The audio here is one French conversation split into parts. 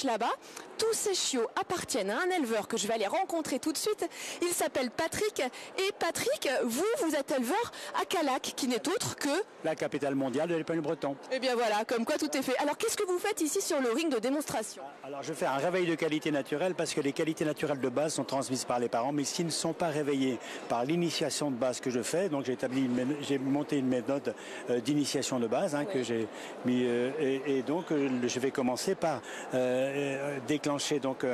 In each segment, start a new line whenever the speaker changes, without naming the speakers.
Là-bas, tous ces chiots appartiennent à un éleveur que je vais aller rencontrer tout de suite. Il s'appelle Patrick. Et Patrick, vous êtes éleveur à Callac, qui n'est autre que...
la capitale mondiale de l'épingle breton.
Eh bien voilà, comme quoi tout est fait. Alors qu'est-ce que vous faites ici sur le ring de démonstration?
Alors je fais un réveil de qualité naturelle parce que les qualités naturelles de base sont transmises par les parents, mais s'ils ne sont pas réveillés par l'initiation de base que je fais, donc j'ai monté une méthode d'initiation de base que j'ai mis, et donc je vais commencer par déclencher donc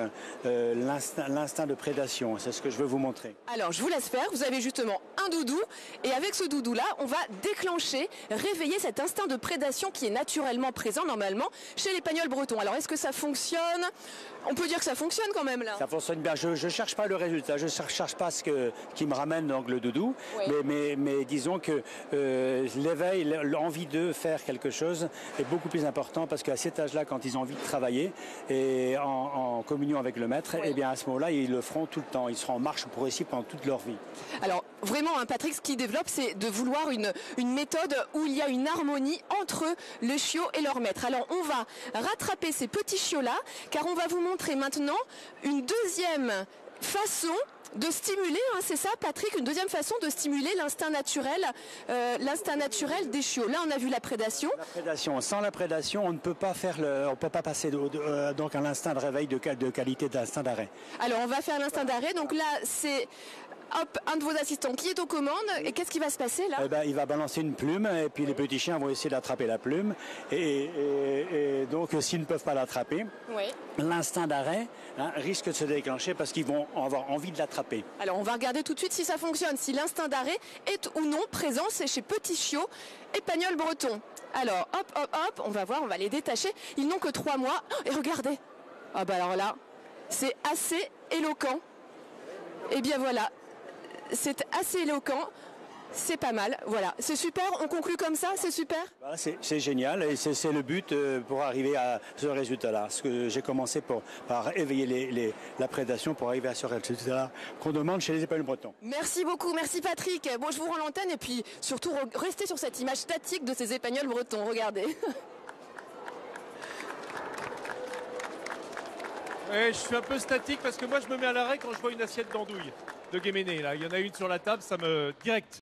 l'instinct de prédation. C'est ce que je veux vous montrer.
Alors je vous laisse faire. Vous avez justement un doudou et avec ce doudou là on va déclencher, réveiller cet instinct de prédation qui est naturellement présent normalement chez l'épagneul breton. Alors est-ce que ça fonctionne? On peut dire que ça fonctionne quand même là.
Ça fonctionne bien. Je ne cherche pas le résultat, je ne cherche pas qui me ramène donc le doudou, mais disons que l'éveil, l'envie de faire quelque chose est beaucoup plus important parce qu'à cet âge-là, quand ils ont envie de travailler et en communion avec le maître, et bien à ce moment-là, ils le feront tout le temps. Ils seront en marche progressive pendant toute leur vie.
Alors vraiment, Patrick, ce qu'il développe, c'est de vouloir une méthode où il y a une harmonie entre le chiot et leur maître. Alors on va rattraper ces petits chiots-là, car on va vous montrer maintenant une deuxième façon de stimuler, c'est ça Patrick, une deuxième façon de stimuler l'instinct naturel des chiots. Là on a vu la prédation.
La prédation. Sans la prédation, on ne peut pas passer donc à l'instinct de réveil de qualité d'instinct d'arrêt.
Alors on va faire l'instinct d'arrêt, donc là c'est... Hop, un de vos assistants qui est aux commandes. Et qu'est-ce qui va se passer là?
Il va balancer une plume et puis les petits chiens vont essayer d'attraper la plume. Et donc s'ils ne peuvent pas l'attraper, l'instinct d'arrêt risque de se déclencher parce qu'ils vont avoir envie de l'attraper.
Alors on va regarder tout de suite si ça fonctionne, si l'instinct d'arrêt est ou non présent. C'est chez Petit Chiot, épagneul breton. Alors hop, on va voir, on va les détacher. Ils n'ont que 3 mois. Et regardez. Ah bah alors là, c'est assez éloquent. Et bien voilà. C'est assez éloquent, c'est pas mal, voilà, c'est super, on conclut comme ça, c'est super.
C'est génial et c'est le but pour arriver à ce résultat-là. Parce que j'ai commencé par éveiller la prédation pour arriver à ce résultat-là qu'on demande chez les épagnels bretons.
Merci beaucoup, merci Patrick. Bon, je vous rends l'antenne et puis surtout restez sur cette image statique de ces épagnels bretons, regardez.
Ouais, je suis un peu statique parce que moi je me mets à l'arrêt quand je vois une assiette d'andouille de Guéméné. Là, il y en a une sur la table, ça me direct.